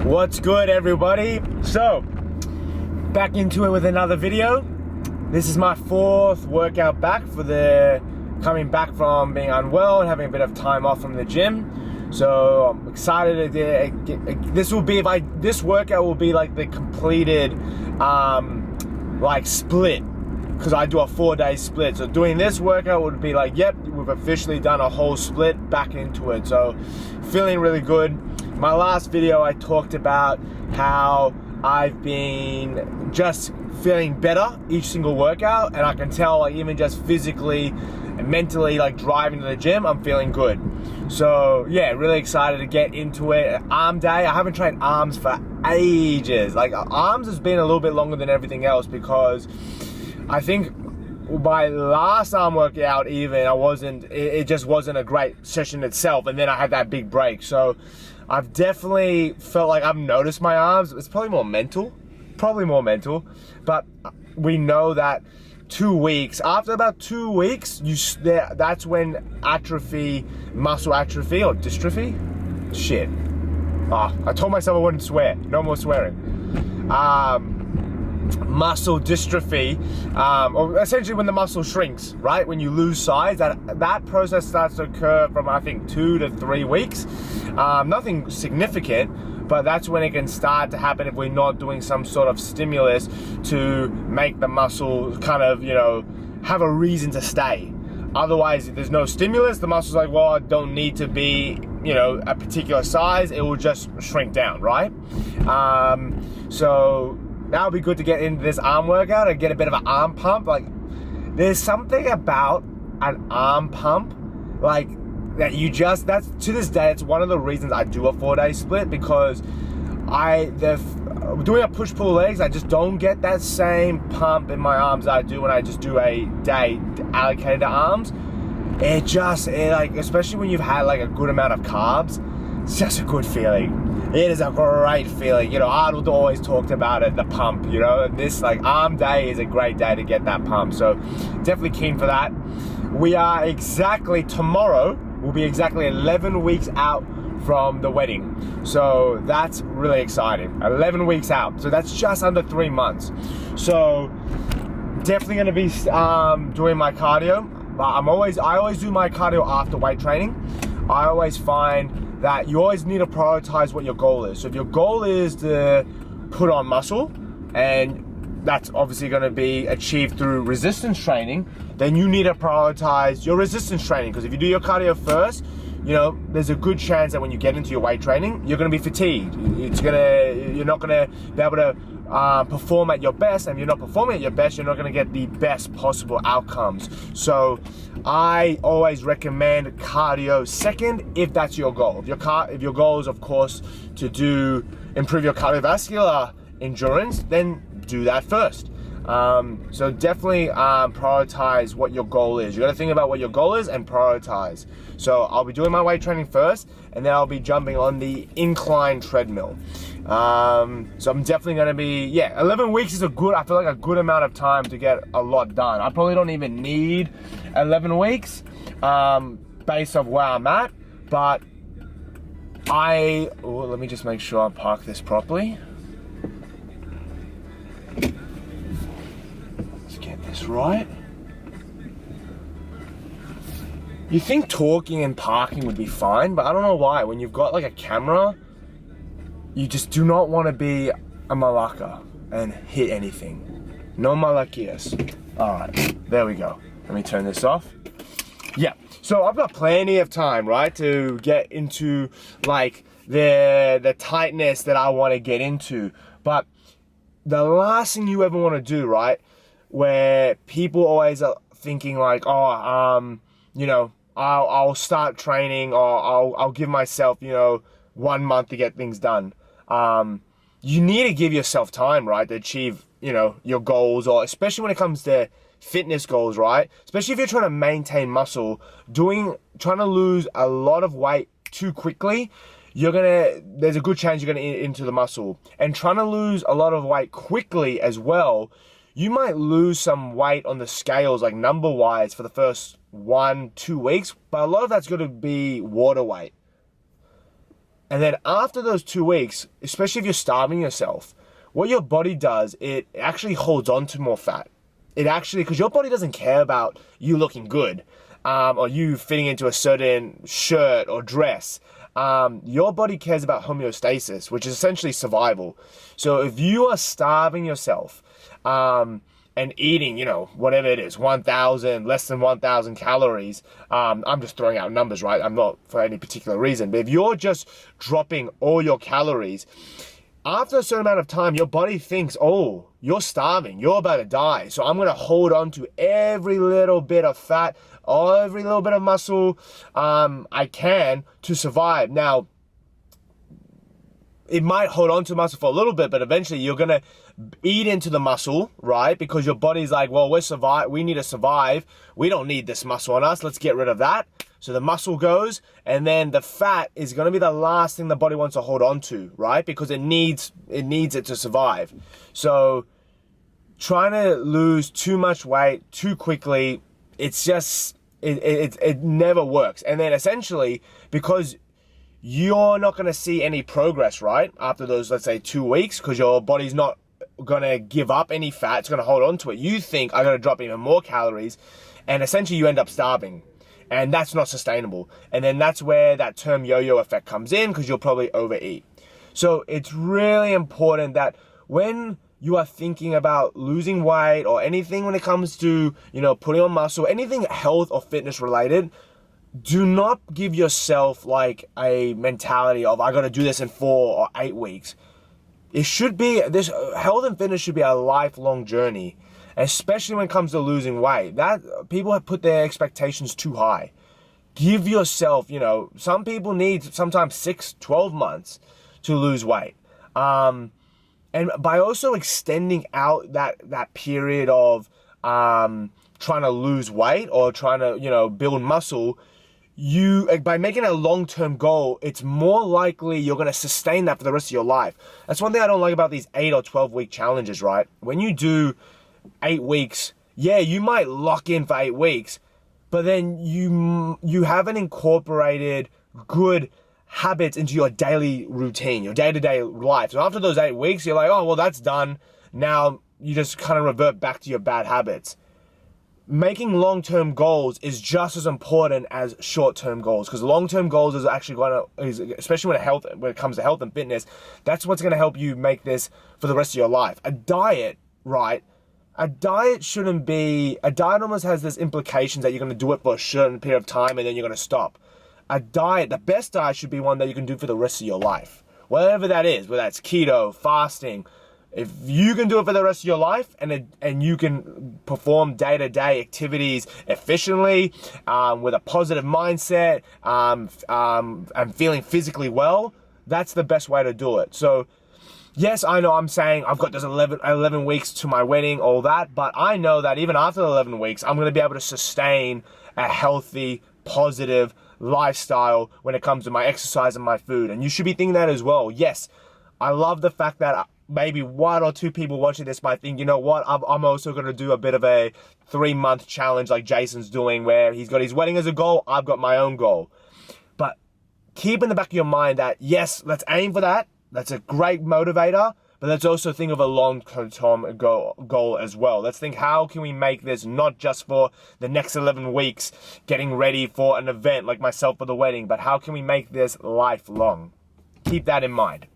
What's good, everybody? So, back into it with another video. This is my fourth workout back for the coming back from being unwell and having a bit of time off from the gym. So I'm excited to this workout will be like the completed like split, because I do a 4-day split. So doing this workout would be like, yep, we've officially done a whole split back into it. So feeling really good. My last video I talked about how I've been just feeling better each single workout, and I can tell, like, even just physically and mentally, like driving to the gym, I'm feeling good. So yeah, really excited to get into it. Arm day, I haven't trained arms for ages. Like, arms has been a little bit longer than everything else, because I think my last arm workout, even, it just wasn't a great session itself, and then I had that big break. So I've definitely felt like I've noticed my arms. It's probably more mental, but we know that 2 weeks, after about 2 weeks, that's when atrophy, muscle atrophy or dystrophy, I told myself I wouldn't swear, no more swearing. Muscle dystrophy, or essentially when the muscle shrinks, right? When you lose size, that process starts to occur from, I think, 2 to 3 weeks. Nothing significant, but that's when it can start to happen if we're not doing some sort of stimulus to make the muscle kind of, have a reason to stay. Otherwise, if there's no stimulus, the muscle's like, well, I don't need to be, a particular size. It will just shrink down, right? So that would be good to get into this arm workout and get a bit of an arm pump. Like, there's something about an arm pump, like, that to this day, it's one of the reasons I do a 4-day split, because doing a push-pull legs, I just don't get that same pump in my arms that I do when I just do a day allocated to arms. Especially when you've had like a good amount of carbs, it's just a good feeling. It is a great feeling. Arnold always talked about it, the pump, and this, like, arm day is a great day to get that pump. So definitely keen for that. We are tomorrow, we'll be exactly 11 weeks out from the wedding. So that's really exciting. 11 weeks out. So that's just under 3 months. So definitely going to be doing my cardio. I always do my cardio after weight training. I always find that you always need to prioritize what your goal is. So if your goal is to put on muscle, and that's obviously going to be achieved through resistance training, then you need to prioritize your resistance training. Because if you do your cardio first, there's a good chance that when you get into your weight training, you're going to be fatigued. You're not going to be able to perform at your best, and if you're not performing at your best, you're not going to get the best possible outcomes. So I always recommend cardio second, if that's your goal. If your goal is, of course, to improve your cardiovascular endurance, then do that first. So definitely prioritize what your goal is. You got to think about what your goal is and prioritize. So I'll be doing my weight training first, and then I'll be jumping on the incline treadmill. So I'm definitely going to be, 11 weeks is I feel like a good amount of time to get a lot done. I probably don't even need 11 weeks based off where I'm at, but let me just make sure I park this properly. This right. You think talking and parking would be fine, but I don't know why. When you've got like a camera, you just do not want to be a malaka and hit anything. No malakias. Alright, there we go. Let me turn this off. Yeah, so I've got plenty of time, right, to get into like the tightness that I want to get into. But the last thing you ever want to do, right, where people always are thinking like, I'll start training, or I'll give myself, 1 month to get things done. You need to give yourself time, right, to achieve, your goals, or especially when it comes to fitness goals, right? Especially if you're trying to maintain muscle, trying to lose a lot of weight too quickly, there's a good chance you're gonna eat into the muscle. And trying to lose a lot of weight quickly as well, you might lose some weight on the scales, like number-wise, for the first 1-2 weeks, but a lot of that's going to be water weight. And then after those 2 weeks, especially if you're starving yourself, what your body does, it actually holds on to more fat. It actually, because your body doesn't care about you looking good, or you fitting into a certain shirt or dress. Your body cares about homeostasis, which is essentially survival. So if you are starving yourself, and eating, whatever it is, 1,000, less than 1,000 calories, I'm just throwing out numbers, right? I'm not for any particular reason. But if you're just dropping all your calories, after a certain amount of time, your body thinks, oh, you're starving, you're about to die. So I'm going to hold on to every little bit of fat, every little bit of muscle I can to survive. Now, it might hold on to muscle for a little bit, but eventually you're going to eat into the muscle, right? Because your body's like, well, we need to survive. We don't need this muscle on us. Let's get rid of that. So the muscle goes, and then the fat is going to be the last thing the body wants to hold on to, right? Because it needs it to survive. So trying to lose too much weight too quickly, it's just, it never works. And then essentially, because you're not going to see any progress, right? After those, let's say 2 weeks, because your body's not going to give up any fat. It's going to hold on to it. You think, I got to drop even more calories. And essentially you end up starving. And that's not sustainable. And then that's where that term yo-yo effect comes in, because you'll probably overeat. So it's really important that when you are thinking about losing weight or anything when it comes to, putting on muscle, anything health or fitness related, do not give yourself like a mentality of, I got to do this in 4 or 8 weeks. It should be, this health and fitness should be a lifelong journey, especially when it comes to losing weight. That people have put their expectations too high. Give yourself, some people need sometimes 6, 12 months to lose weight. And by also extending out that period of trying to lose weight or trying to, build muscle, by making a long-term goal, it's more likely you're going to sustain that for the rest of your life. That's one thing I don't like about these 8 or 12-week challenges, right? When you do 8 weeks, yeah, you might lock in for 8 weeks, but then you haven't incorporated good habits into your daily routine, your day-to-day life. So after those 8 weeks, you're like, oh, well, that's done. Now you just kind of revert back to your bad habits. Making long-term goals is just as important as short-term goals, because long-term goals is actually especially when it comes to health and fitness, that's what's going to help you make this for the rest of your life. A diet, right? A diet almost has this implications that you're going to do it for a certain period of time and then you're going to stop. A diet, the best diet should be one that you can do for the rest of your life. Whatever that is, whether that's keto, fasting. If you can do it for the rest of your life and you can perform day-to-day activities efficiently, with a positive mindset, and feeling physically well, that's the best way to do it. So yes, I know I'm saying I've got this 11 weeks to my wedding, all that, but I know that even after the 11 weeks, I'm going to be able to sustain a healthy, positive lifestyle when it comes to my exercise and my food. And you should be thinking that as well. Yes, I love the fact that maybe 1 or 2 people watching this might think, you know what, I'm also going to do a bit of a 3-month challenge like Jason's doing, where he's got his wedding as a goal, I've got my own goal. But keep in the back of your mind that, yes, let's aim for that. That's a great motivator, but let's also think of a long-term goal as well. Let's think, how can we make this not just for the next 11 weeks, getting ready for an event like myself for the wedding, but how can we make this lifelong? Keep that in mind.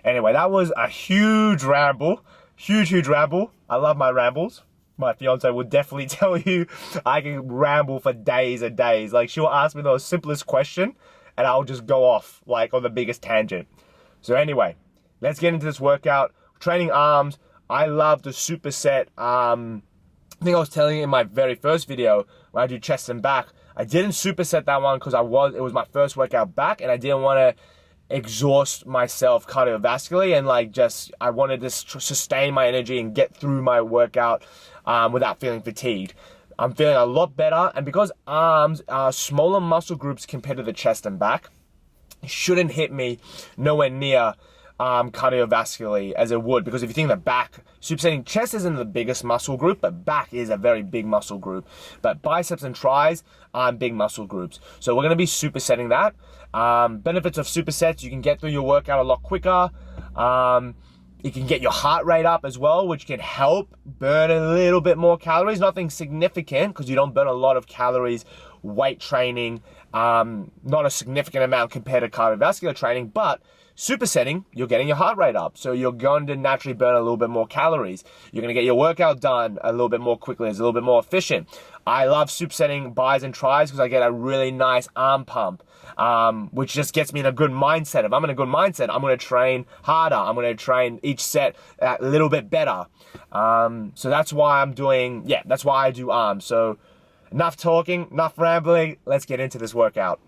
Anyway, that was a huge ramble. Huge ramble. I love my rambles. My fiance would definitely tell you I can ramble for days and days. Like, she'll ask me the simplest question and I'll just go off like on the biggest tangent. So anyway, let's get into this workout. Training arms. I love the superset. I think I was telling you in my very first video when I do chest and back, I didn't superset that one because it was my first workout back and I didn't want to exhaust myself cardiovascularly, and I wanted to sustain my energy and get through my workout without feeling fatigued. I'm feeling a lot better, and because arms are smaller muscle groups compared to the chest and back, it shouldn't hit me nowhere near cardiovascularly as it would, because if you think the back, supersetting chest isn't the biggest muscle group, but back is a very big muscle group. But biceps and tris aren't big muscle groups. So we're going to be supersetting that. Benefits of supersets: you can get through your workout a lot quicker. You can get your heart rate up as well, which can help burn a little bit more calories. Nothing significant, because you don't burn a lot of calories weight training, not a significant amount compared to cardiovascular training, but supersetting, you're getting your heart rate up. So you're going to naturally burn a little bit more calories. You're going to get your workout done a little bit more quickly. It's a little bit more efficient. I love supersetting bis and tris because I get a really nice arm pump, which just gets me in a good mindset. If I'm in a good mindset, I'm going to train harder. I'm going to train each set a little bit better. So that's why that's why I do arms. So enough talking, enough rambling. Let's get into this workout.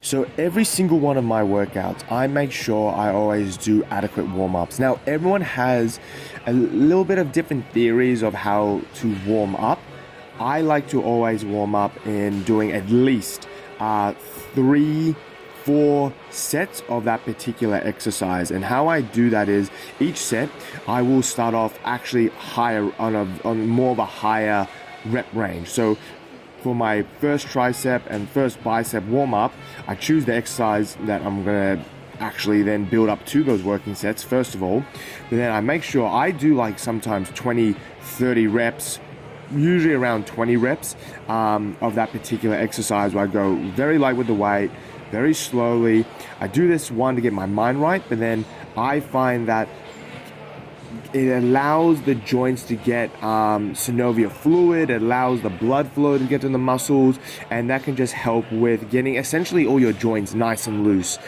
So every single one of my workouts, I make sure I always do adequate warm-ups. Now, everyone has a little bit of different theories of how to warm up. I like to always warm up in doing at least 3-4 sets of that particular exercise. And how I do that is each set, I will start off actually higher on more of a higher rep range. So for my first tricep and first bicep warm up, I choose the exercise that I'm gonna actually then build up to those working sets first of all. But then I make sure I do like sometimes 20-30 reps, usually around 20 reps of that particular exercise, where I go very light with the weight, very slowly. I do this one to get my mind right, but then I find that it allows the joints to get synovial fluid, it allows the blood flow to get to the muscles, and that can just help with getting essentially all your joints nice and loose.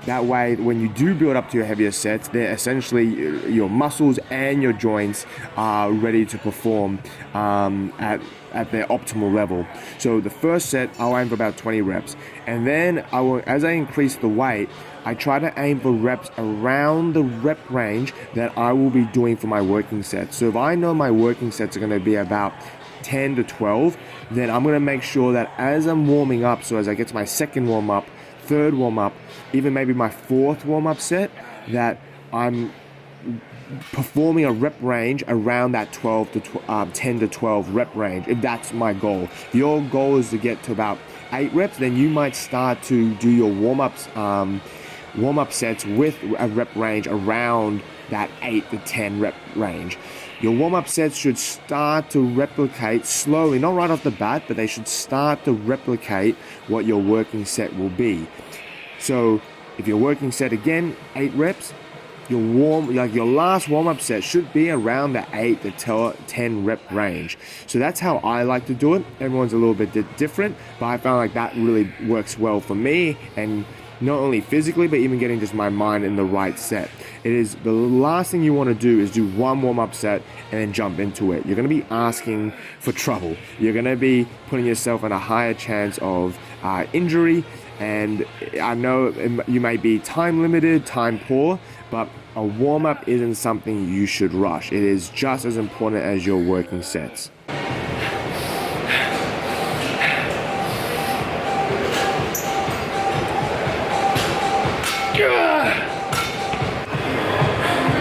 That way, when you do build up to your heavier sets, they're essentially your muscles and your joints are ready to perform at their optimal level. So the first set, I'll aim for about 20 reps. And then as I increase the weight, I try to aim for reps around the rep range that I will be doing for my working sets. So if I know my working sets are going to be about 10 to 12, then I'm going to make sure that as I'm warming up, so as I get to my second warm up, third warm up, even maybe my fourth warm up set, that I'm performing a rep range around that 10 to 12 rep range, if that's my goal. If your goal is to get to about 8 reps, then you might start to do your warm-up sets with a rep range around that 8 to 10 rep range. Your warm-up sets should start to replicate slowly, not right off the bat, but they should start to replicate what your working set will be. So if your working set, again, 8 reps, your last warm-up set should be around the 8 to 10 rep range. So that's how I like to do it. Everyone's a little bit different, but I found like that really works well for me, and not only physically, but even getting just my mind in the right set. It is the last thing you want to do is do one warm-up set and then jump into it. You're going to be asking for trouble. You're going to be putting yourself in a higher chance of injury. And I know you may be time limited, time poor, but a warm-up isn't something you should rush. It is just as important as your working sets.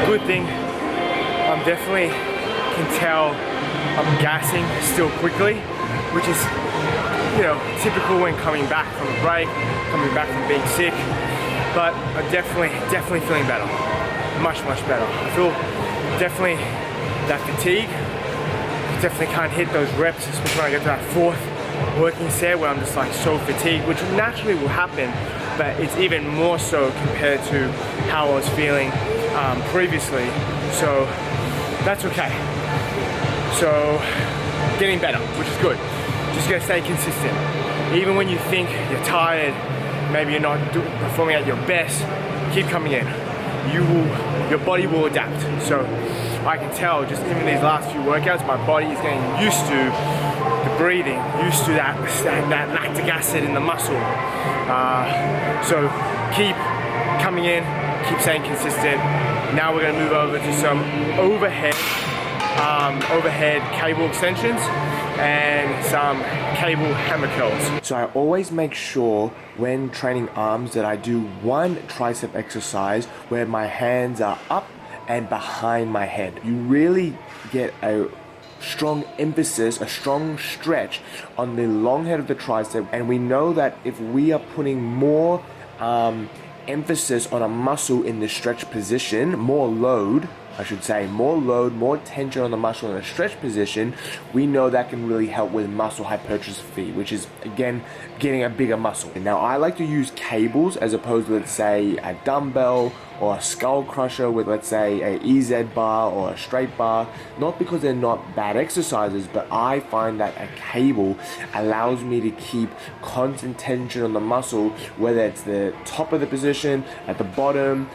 Good thing, I'm definitely can tell I'm gassing still quickly, which is, typical when coming back from a break, coming back from being sick. But I'm definitely feeling better, much better. I feel definitely that fatigue. Definitely can't hit those reps, especially when I get to that fourth working set where I'm just like so fatigued, which naturally will happen, but it's even more so compared to how I was feeling previously. So that's okay. So getting better, which is good. Just gotta stay consistent. Even when you think you're tired, maybe you're not performing at your best, keep coming in. Your body will adapt. So I can tell just even these last few workouts, my body is getting used to the breathing, used to that lactic acid in the muscle. So keep coming in, keep staying consistent. Now we're gonna move over to some overhead cable extensions. and some cable hammer curls. So I always make sure when training arms that I do one tricep exercise where my hands are up and behind my head. You really get a strong emphasis, a strong stretch on the long head of the tricep, and we know that if we are putting more emphasis on a muscle in the stretch position, more load, more tension on the muscle in a stretch position, we know that can really help with muscle hypertrophy, which is, again, getting a bigger muscle. Now, I like to use cables as opposed to, let's say, a dumbbell or a skull crusher with, let's say, a EZ bar or a straight bar, not because they're not bad exercises, but I find that a cable allows me to keep constant tension on the muscle, whether it's the top of the position, at the bottom.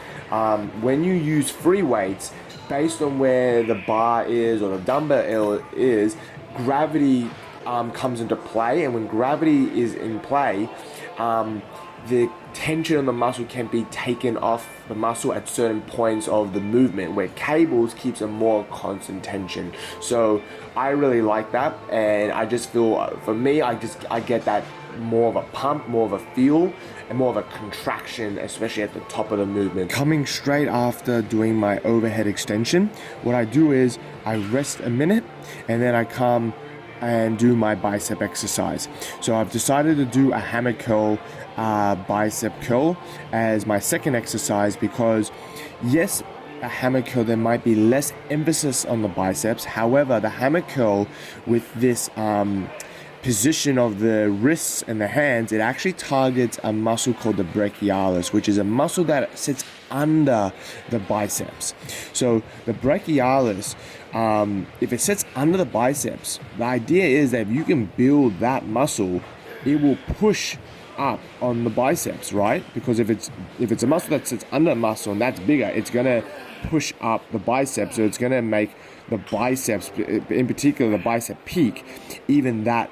When you use free weights, based on where the bar is or the dumbbell is, gravity comes into play, and when gravity is in play, the tension on the muscle can be taken off the muscle at certain points of the movement, where cables keeps a more constant tension. So I really like that, and I just feel, for me, I get that more of a pump, more of a feel, and more of a contraction, especially at the top of the movement. Coming straight after doing my overhead extension, what I do is I rest a minute, and then I come and do my bicep exercise. So I've decided to do a hammer curl, bicep curl as my second exercise, because yes, a hammer curl, there might be less emphasis on the biceps. However, the hammer curl with this position of the wrists and the hands, it actually targets a muscle called the brachialis, which is a muscle that sits under the biceps. So the brachialis, if it sits under the biceps, the idea is that if you can build that muscle, it will push up on the biceps, right? Because if it's a muscle that sits under a muscle and that's bigger, it's gonna push up the biceps, so it's gonna make the biceps, in particular the bicep peak, even that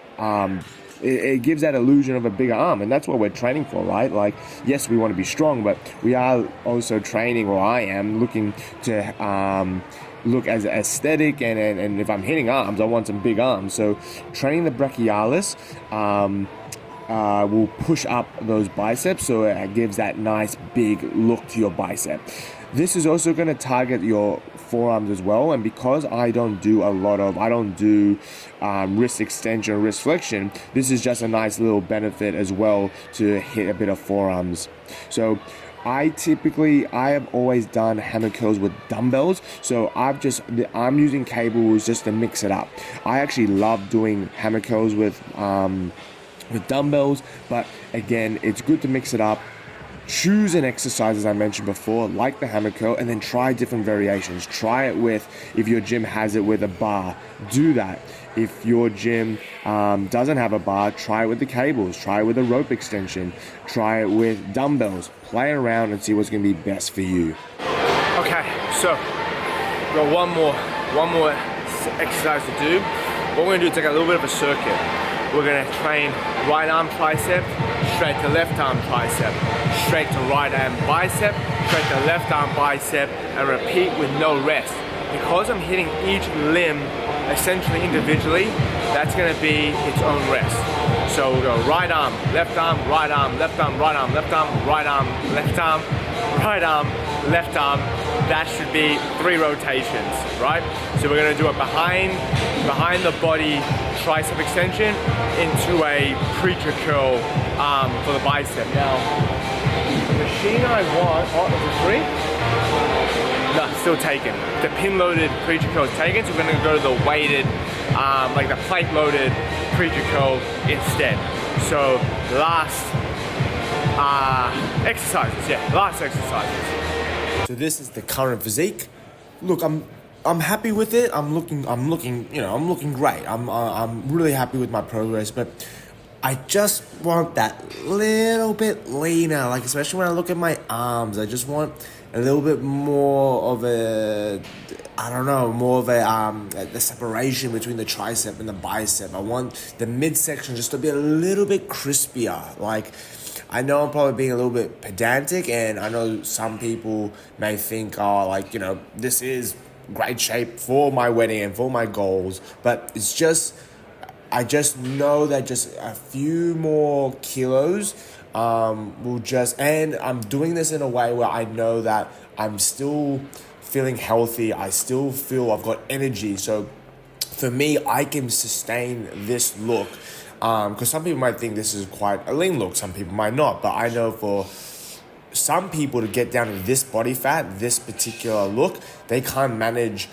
it gives that illusion of a bigger arm, and that's what we're training for, right? Like, yes, we want to be strong, but we are also training, or I am looking to look as aesthetic, and if I'm hitting arms, I want some big arms. So training the brachialis will push up those biceps, so it gives that nice big look to your bicep. This is also going to target your forearms as well, and because I don't do wrist extension or wrist flexion, this is just a nice little benefit as well to hit a bit of forearms. So I have always done hammer curls with dumbbells, so I'm using cables just to mix it up. I actually love doing hammer curls with dumbbells, but again, it's good to mix it up. Choose an exercise, as I mentioned before, like the hammer curl, and then try different variations. Try it with, if your gym has it with a bar, do that. If your gym doesn't have a bar, try it with the cables, try it with a rope extension, try it with dumbbells. Play around and see what's going to be best for you. Okay, so we've got one more exercise to do. What we're going to do is take a little bit of a circuit. We're going to train right arm tricep, straight to left arm tricep, straight to right arm bicep, straight to left arm bicep, and repeat with no rest. Because I'm hitting each limb essentially individually, that's going to be its own rest. So we'll go right arm, left arm, right arm, left arm, right arm, left arm, right arm, left arm, right arm, left arm. That should be 3 rotations, right? So we're going to do it behind the body tricep extension into a preacher curl for the bicep. Now, the machine I want, is it free? No, it's still taken. The pin-loaded preacher curl is taken, so we're going to go to the weighted, like the plate-loaded preacher curl instead. So last exercises. So this is the current physique. Look, I'm happy with it. I'm looking great. I'm really happy with my progress, but I just want that little bit leaner, like especially when I look at my arms. I just want a little bit more of the separation between the tricep and the bicep. I want the midsection just to be a little bit crispier. Like, I know I'm probably being a little bit pedantic, and I know some people may think, this is great shape for my wedding and for my goals, but it's just, I just know that just a few more kilos will just, and I'm doing this in a way where I know that I'm still feeling healthy. I still feel I've got energy. So for me, I can sustain this look. Because some people might think this is quite a lean look. Some people might not. But I know for some people to get down to this body fat, this particular look, they can't manage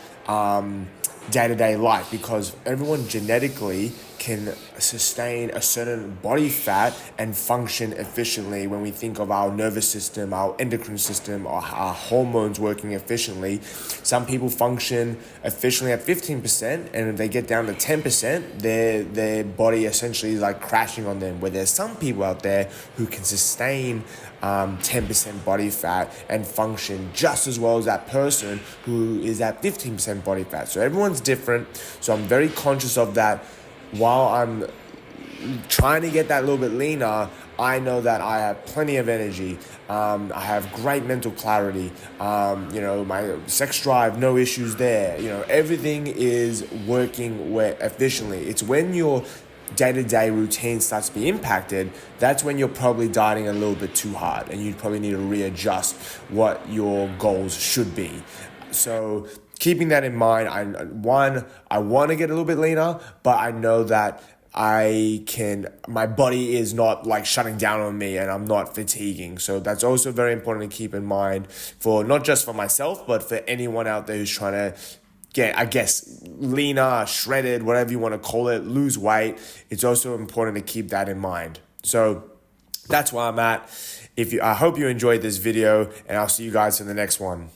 day-to-day life, because everyone genetically can sustain a certain body fat and function efficiently. When we think of our nervous system, our endocrine system, our hormones working efficiently, some people function efficiently at 15%, and if they get down to 10%, their body essentially is like crashing on them. Where there's some people out there who can sustain 10% body fat and function just as well as that person who is at 15% body fat. So everyone's different. So I'm very conscious of that. While I'm trying to get that little bit leaner, I know that I have plenty of energy. I have great mental clarity. My sex drive, no issues there. Everything is working efficiently. It's when your day-to-day routine starts to be impacted, that's when you're probably dieting a little bit too hard, and you probably need to readjust what your goals should be. So keeping that in mind, I want to get a little bit leaner, but I know that my body is not like shutting down on me, and I'm not fatiguing. So that's also very important to keep in mind, for not just for myself, but for anyone out there who's trying to get, I guess, leaner, shredded, whatever you want to call it, lose weight. It's also important to keep that in mind. So that's where I'm at. I hope you enjoyed this video, and I'll see you guys in the next one.